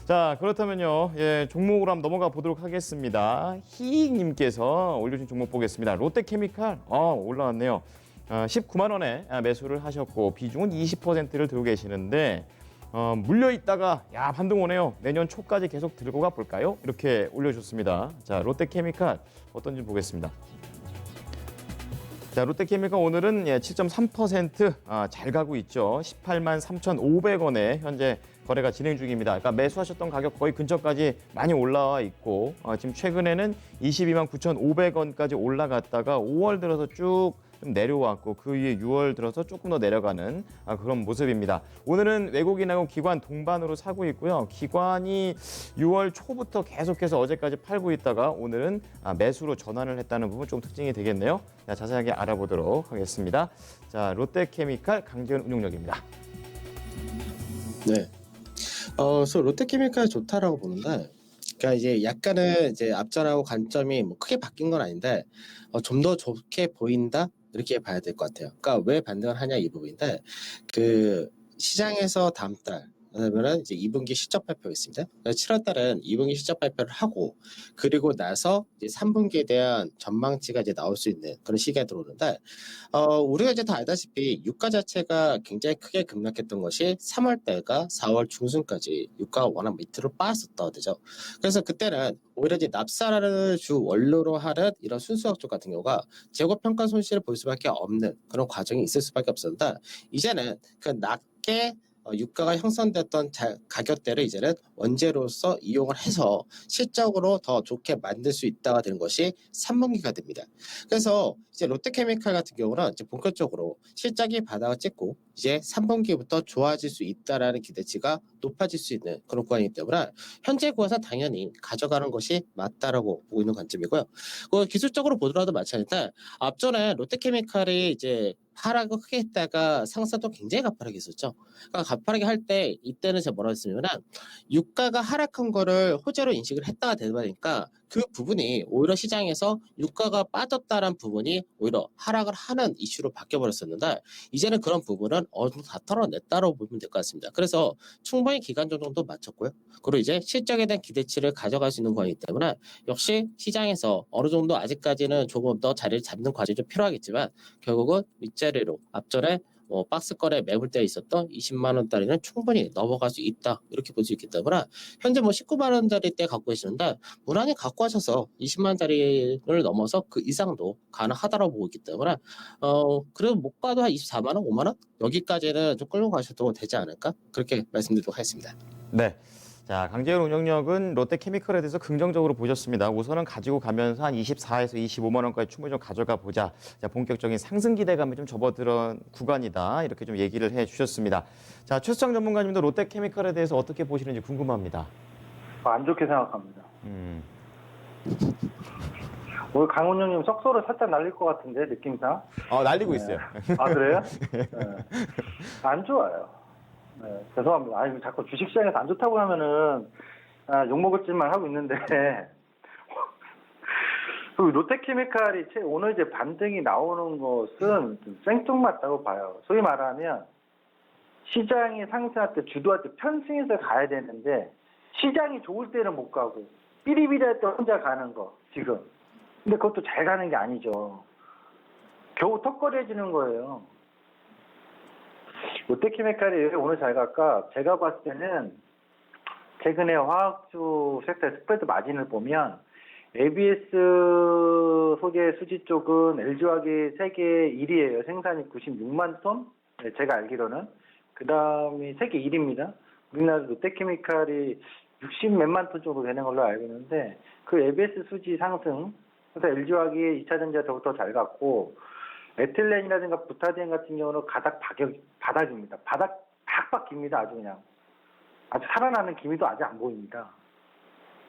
자, 그렇다면요. 예, 종목으로 한번 넘어가 보도록 하겠습니다. 희익님께서 올려주신 종목 보겠습니다. 롯데케미칼, 올라왔네요. 19만 원에 매수를 하셨고 비중은 20%를 들고 계시는데 물려 있다가 야 반등 오네요. 내년 초까지 계속 들고 가 볼까요? 이렇게 올려줬습니다. 자, 롯데케미칼 어떤지 보겠습니다. 자, 롯데케미칼 오늘은 7.3% 잘 가고 있죠. 18만 3,500원에 현재 거래가 진행 중입니다. 그러니까 매수하셨던 가격 거의 근처까지 많이 올라와 있고 지금 최근에는 22만 9,500원까지 올라갔다가 5월 들어서 쭉 좀 내려왔고 그 위에 6월 들어서 조금 더 내려가는 그런 모습입니다. 오늘은 외국인하고 기관 동반으로 사고 있고요. 기관이 6월 초부터 계속해서 어제까지 팔고 있다가 오늘은 매수로 전환을 했다는 부분 좀 특징이 되겠네요. 자, 자세하게 알아보도록 하겠습니다. 자, 롯데케미칼 강지현 운용력입니다. 네. 그래서 롯데케미칼 좋다라고 보는데, 그러니까 이제 약간은 이제 앞전하고 관점이 뭐 크게 바뀐 건 아닌데, 좀 더 좋게 보인다 이렇게 봐야 될 것 같아요. 그러니까 왜 반등을 하냐 이 부분인데, 그 시장에서 다음 달 그러면은 이제 2분기 실적 발표가 있습니다. 7월 달은 2분기 실적 발표를 하고 그리고 나서 이제 3분기에 대한 전망치가 이제 나올 수 있는 그런 시기가 들어오는데 우리가 이제 다 알다시피 유가 자체가 굉장히 크게 급락했던 것이 3월 달과 4월 중순까지 유가가 워낙 밑으로 빠졌었던 거죠. 그래서 그때는 오히려 이제 납사를 주 원료로 하는 이런 순수학 쪽 같은 경우가 재고 평가 손실을 볼 수밖에 없는 그런 과정이 있을 수밖에 없었는데 이제는 그 낮게 유가가 형성됐던 가격대를 이제는 원재료로서 이용을 해서 실적으로 더 좋게 만들 수 있다가 되는 것이 3분기가 됩니다. 그래서 이제 롯데케미칼 같은 경우는 이제 본격적으로 실적이 바닥을 찍고 이제 3분기부터 좋아질 수 있다라는 기대치가 높아질 수 있는 그런 구간이기 때문에 현재 구간에서 당연히 가져가는 것이 맞다라고 보고 있는 관점이고요. 기술적으로 보더라도 마찬가지인데 앞전에 롯데케미칼이 이제 하락을 크게 했다가 상승도 굉장히 가파르게 했었죠. 그러니까 가파르게 할 때 이때는 제가 뭐라고 했냐면 유가가 하락한 거를 호재로 인식을 했다가 되다 보니까 그 부분이 오히려 시장에서 유가가 빠졌다는 부분이 오히려 하락을 하는 이슈로 바뀌어버렸었는데 이제는 그런 부분은 어느 정도 다 털어냈다고 보면 될 것 같습니다. 그래서 충분히 기간 조정도 마쳤고요. 그리고 이제 실적에 대한 기대치를 가져갈 수 있는 거이기 때문에 역시 시장에서 어느 정도 아직까지는 조금 더 자리를 잡는 과정이 좀 필요하겠지만 결국은 윗자리로 앞전에 박스권에 매물대에 있었던 20만 원짜리는 충분히 넘어갈 수 있다 이렇게 볼 수 있기 때문에 현재 뭐 19만 원짜리 때 갖고 계시는데 무난히 갖고 하셔서 20만 원짜리를 넘어서 그 이상도 가능하다고 보고 있기 때문에 그래도 못 가도 한 24만 원, 5만 원 여기까지는 좀 끌고 가셔도 되지 않을까 그렇게 말씀드리도록 하겠습니다. 네. 자, 강재현 운영력은 롯데케미칼에 대해서 긍정적으로 보셨습니다. 우선은 가지고 가면서 한 24에서 25만 원까지 충분히 좀 가져가 보자. 자, 본격적인 상승 기대감이 좀 접어들은 구간이다. 이렇게 좀 얘기를 해 주셨습니다. 자, 최수창 전문가님도 롯데케미칼에 대해서 어떻게 보시는지 궁금합니다. 안 좋게 생각합니다. 음. 오늘 강훈영님 석소를 살짝 날릴 것 같은데 느낌상. 날리고 네. 있어요. 아 그래요? 네. 안 좋아요. 네, 죄송합니다. 아니 자꾸 주식시장에서 안 좋다고 하면은 욕먹을 짓만 하고 있는데 그 롯데케미칼이 오늘 이제 반등이 나오는 것은 좀 생뚱맞다고 봐요. 소위 말하면 시장이 상승할 때 주도할 때 편승해서 가야 되는데 시장이 좋을 때는 못 가고 삐리삐리할 때 혼자 가는 거 지금. 근데 그것도 잘 가는 게 아니죠. 겨우 턱걸이해지는 거예요. 롯데케미칼이 왜 오늘 잘 갈까? 제가 봤을 때는 최근에 화학주 섹터의 스프레드 마진을 보면 ABS 소재 수지 쪽은 LG화학이 세계 1위예요. 생산이 96만 톤? 네, 제가 알기로는. 그 다음이 세계 1위입니다. 우리나라 롯데케미칼이 60 몇만 톤 정도 되는 걸로 알고 있는데 그 ABS 수지 상승 그래서 LG화학이 2차전지가 더부터 잘 갔고 에틸렌이라든가 부타디엔 같은 경우는 바닥입니다. 바닥 깁니다. 아주 그냥. 아주 살아나는 기미도 아직 안 보입니다.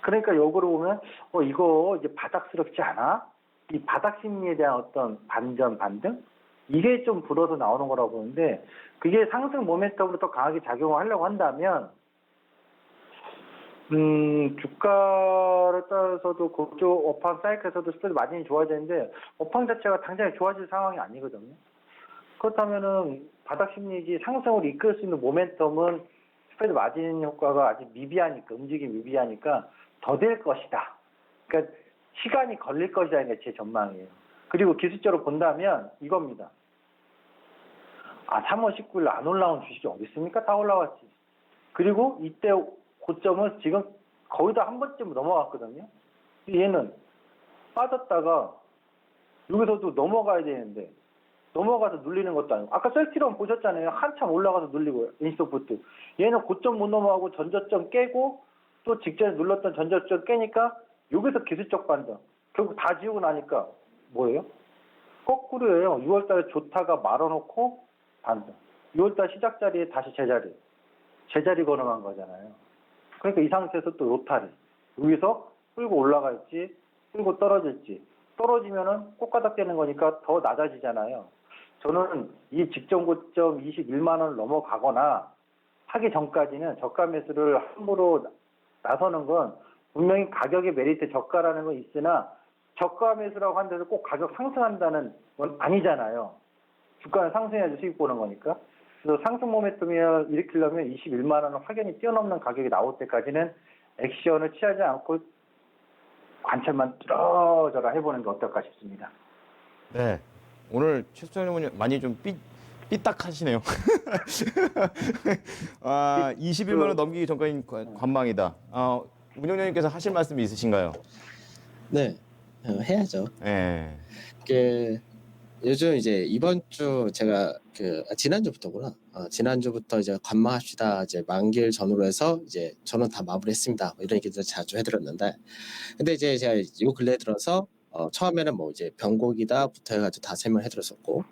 그러니까 역으로 보면 이거 이제 바닥스럽지 않아? 이 바닥 심리에 대한 어떤 반전, 반등? 이게 좀 불어서 나오는 거라고 보는데 그게 상승 모멘텀으로 더 강하게 작용을 하려고 한다면 주가를 따라서도 그쪽 업황 사이클에서도 스프레드 마진이 좋아지는데 업황 자체가 당장에 좋아질 상황이 아니거든요. 그렇다면은 바닥 심리지 상승을 이끌 수 있는 모멘텀은 스프레드 마진 효과가 아직 미비하니까, 움직임이 미비하니까 더 될 것이다. 그러니까 시간이 걸릴 것이라는 게 제 전망이에요. 그리고 기술적으로 본다면 이겁니다. 3월 19일 안 올라온 주식이 어디 있습니까? 다 올라왔지. 그리고 이때 고점은 지금 거의 다 한 번쯤 넘어갔거든요. 얘는 빠졌다가 여기서도 넘어가야 되는데 넘어가서 눌리는 것도 아니고, 아까 셀트리온 보셨잖아요. 한참 올라가서 눌리고요. 인스토프트. 얘는 고점 못 넘어가고 전저점 깨고 또 직전에 눌렀던 전저점 깨니까 여기서 기술적 반등. 결국 다 지우고 나니까 뭐예요? 거꾸로예요. 6월 달에 좋다가 말아놓고 반등. 6월 달 시작 자리에 다시 제자리 걸어간 거잖아요. 그러니까 이 상태에서 또 로타리. 여기서 끌고 올라갈지 끌고 떨어질지. 떨어지면은 꽃가닥 되는 거니까 더 낮아지잖아요. 저는 이 직전 고점 21만 원을 넘어가거나 하기 전까지는 저가 매수를 함부로 나서는 건 분명히 가격의 메리트 저가라는 건 있으나 저가 매수라고 한데도 꼭 가격 상승한다는 건 아니잖아요. 주가는 상승해야지 수익 보는 거니까. 그래서 상승 모멘텀을 일으키려면 21만 원을 확연히 뛰어넘는 가격이 나올 때까지는 액션을 취하지 않고 관찰만 뚫어져라 해보는 게 어떨까 싶습니다. 네. 오늘 최 소장님은 많이 좀 삐딱하시네요. 21만 원 넘기기 전까지 관망이다. 운영자님께서 하실 말씀이 있으신가요? 네, 해야죠. 네. 요즘 이제 이번 주 제가 지난주부터구나. 지난주부터 이제 관망합시다. 이제 만기일 전후로 해서 이제 저는 다 마무리했습니다. 이런 얘기들 자주 해드렸는데, 근데 이제 제가 요 근래에 들어서 처음에는 뭐 이제 변곡이다부터 해가지고 다 설명해드렸었고,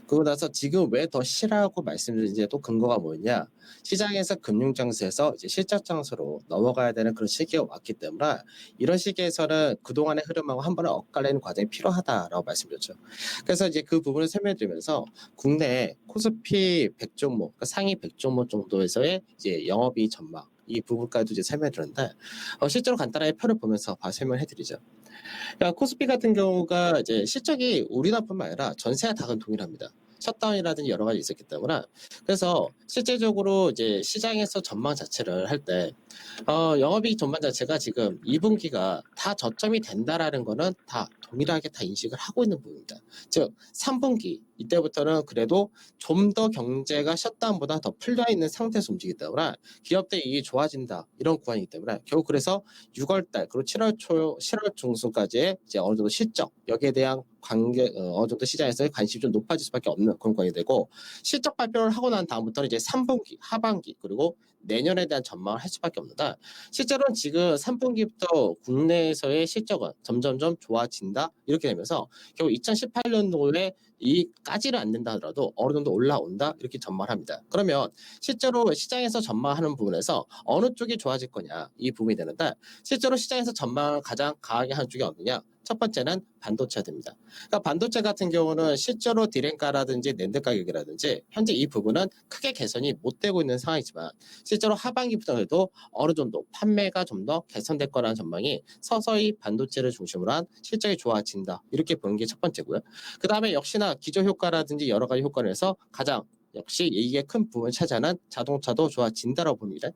그러고 나서 지금 왜 더 싫어하고 말씀드린 이제 또 근거가 뭐였냐? 시장에서 금융장세에서 이제 실적장세로 넘어가야 되는 그런 시기가 왔기 때문에 이런 시기에서는 그동안의 흐름하고 한 번은 엇갈리는 과정이 필요하다라고 말씀드렸죠. 그래서 이제 그 부분을 설명드리면서 국내 코스피 100종목, 그러니까 상위 100종목 정도에서의 이제 영업이익 전망 이 부분까지도 이제 설명드렸는데, 실제로 간단하게 표를 보면서 설명해드리죠. 그러니까 코스피 같은 경우가 이제 실적이 우리나라뿐만 아니라 전세가 다 동일합니다. 셧다운이라든지 여러 가지 있었기 때문에. 그래서 실제적으로 이제 시장에서 전망 자체를 할 때 영업이익 전망 자체가 지금 2분기가 다 저점이 된다라는 거는 다 동일하게 다 인식을 하고 있는 부분입니다. 즉 3분기 이때부터는 그래도 좀 더 경제가 셧다운보다 더 풀려 있는 상태에서 움직이기 때문에 기업들 이익이 좋아진다 이런 구간이기 때문에 결국 그래서 6월달 그리고 7월 중순까지의 이제 어느 정도 실적 여기에 대한 관계 어느 정도 시장에서 관심이 좀 높아질 수밖에 없는 그런 구간이 되고, 실적 발표를 하고 난 다음부터는 이제 3분기, 하반기 그리고 내년에 대한 전망을 할 수밖에 없는데, 실제로는 지금 3분기부터 국내에서의 실적은 점점점 좋아진다 이렇게 되면서 결국 2018년도에 이까지는 안 된다 하더라도 어느 정도 올라온다 이렇게 전망합니다. 그러면 실제로 시장에서 전망하는 부분에서 어느 쪽이 좋아질 거냐 이 부분이 되는데, 실제로 시장에서 전망을 가장 강하게 하는 쪽이 어느냐? 첫 번째는 반도체가 됩니다. 그러니까 반도체 같은 경우는 실제로 디램가라든지 낸드 가격이라든지 현재 이 부분은 크게 개선이 못 되고 있는 상황이지만 실제로 하반기부터 해도 어느 정도 판매가 좀 더 개선될 거라는 전망이 서서히 반도체를 중심으로 한 실적이 좋아진다 이렇게 보는 게 첫 번째고요. 그 다음에 역시나 기저 효과라든지 여러 가지 효과를 해서 가장 역시 이게 큰 부분을 차지하는 자동차도 좋아진다라고 봅니다.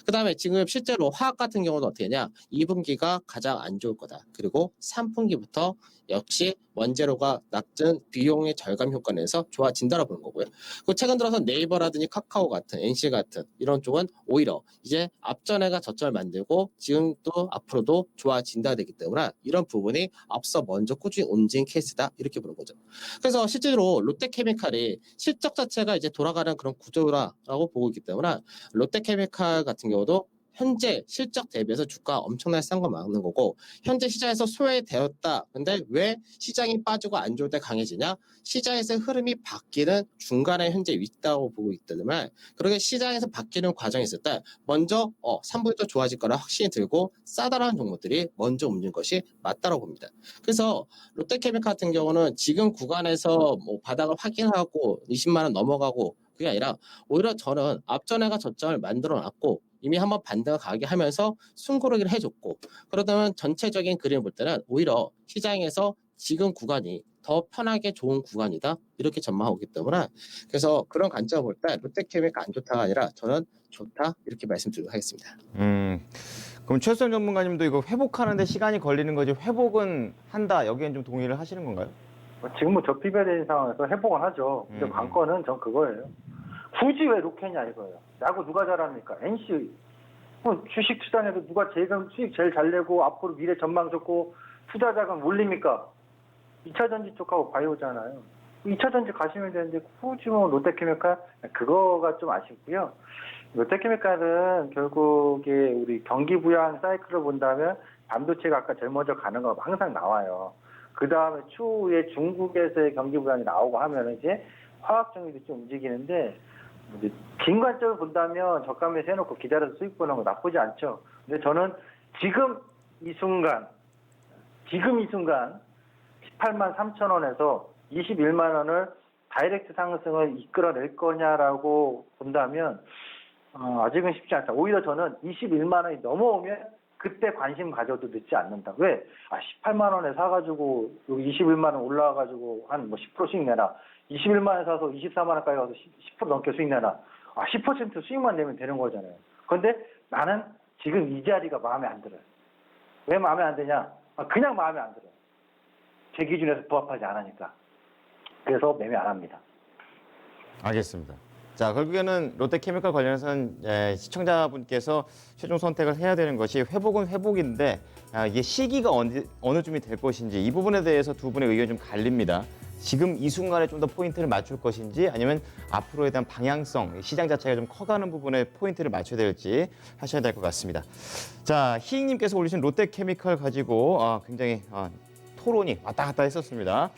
그 다음에 지금 실제로 화학 같은 경우는 어떻게 하냐? 2분기가 가장 안 좋을 거다. 그리고 3분기부터 역시 원재료가 낮은 비용의 절감 효과 내서 좋아진다라고 보는 거고요. 그리고 최근 들어서 네이버라든지 카카오 같은 NC 같은 이런 쪽은 오히려 이제 앞전에가 저점을 만들고 지금도 앞으로도 좋아진다 되기 때문에 이런 부분이 앞서 먼저 꾸준히 움직인 케이스다 이렇게 보는 거죠. 그래서 실제로 롯데케미칼이 실적 자체가 이제 돌아가는 그런 구조라고 보고 있기 때문에 롯데케미칼 같은 경우도 현재 실적 대비해서 주가가 엄청나게 싼 거 맞는 거고, 현재 시장에서 소외되었다. 근데 왜 시장이 빠지고 안 좋을 때 강해지냐? 시장에서의 흐름이 바뀌는 중간에 현재 있다고 보고 있기 때문에 그렇게 시장에서 바뀌는 과정이 있을 때 먼저 3분기도 좋아질 거라 확신이 들고 싸다라는 종목들이 먼저 움직이는 것이 맞다고 봅니다. 그래서 롯데케미칼 같은 경우는 지금 구간에서 뭐 바닥을 확인하고 20만 원 넘어가고 그게 아니라 오히려 저는 앞전에가 저점을 만들어 놨고 이미 한번 반등을 가게 하면서 숨고르기를 해줬고, 그러다면 전체적인 그림을 볼 때는 오히려 시장에서 지금 구간이 더 더 편하게 좋은 구간이다 이렇게 전망하고 있기 때문에 그래서 그런 관점을 볼 때 롯데케미칼 안 좋다가 아니라 저는 좋다 이렇게 말씀드리도록 하겠습니다. 그럼 최수영 전문가님도 이거 회복하는데 시간이 걸리는 거지 회복은 한다 여기엔 좀 동의를 하시는 건가요? 지금 뭐 저비배된 상황에서 회복은 하죠. 근데 관건은 전 그거예요. 굳이 왜 로켓냐 이거예요. 야구 누가 잘합니까? NC. 뭐 주식 투자해도 누가 수익 제일 잘 내고 앞으로 미래 전망 좋고 투자 자금 올립니까? 2차 전지 쪽하고 바이오잖아요. 2차 전지 가시면 되는데 굳이 뭐 롯데케미칼 그거가 좀 아쉽고요. 롯데케미칼은 결국에 우리 경기 부양 사이클을 본다면 반도체가 아까 제일 먼저 가는 거 항상 나와요. 그 다음에 추후에 중국에서의 경기 부양이 나오고 하면 이제 화학 종류도 좀 움직이는데 이제 긴 관점을 본다면 저가에서 해놓고 기다려서 수익 보는 거 나쁘지 않죠. 근데 저는 지금 이 순간 18만 3천 원에서 21만 원을 다이렉트 상승을 이끌어낼 거냐라고 본다면 아직은 쉽지 않다. 오히려 저는 21만 원이 넘어오면 그때 관심 가져도 늦지 않는다. 왜? 18만 원에 사가지고 여기 21만 원 올라와가지고 한 뭐 10% 수익 내나. 21만 원에 사서 24만 원까지 가서 10% 넘게 수익 내나. 10% 수익만 내면 되는 거잖아요. 그런데 나는 지금 이 자리가 마음에 안 들어요. 왜 마음에 안 드냐? 그냥 마음에 안 들어요. 제 기준에서 부합하지 않으니까. 그래서 매매 안 합니다. 알겠습니다. 자, 결국에는 롯데케미칼 관련해서는 시청자분께서 최종 선택을 해야 되는 것이 회복은 회복인데 이게 시기가 어느 쯤이 될 것인지 이 부분에 대해서 두 분의 의견이 좀 갈립니다. 지금 이 순간에 좀 더 포인트를 맞출 것인지 아니면 앞으로에 대한 방향성, 시장 자체가 좀 커가는 부분에 포인트를 맞춰야 될지 하셔야 될 것 같습니다. 자, 희익님께서 올리신 롯데케미칼 가지고 굉장히 토론이 왔다 갔다 했었습니다.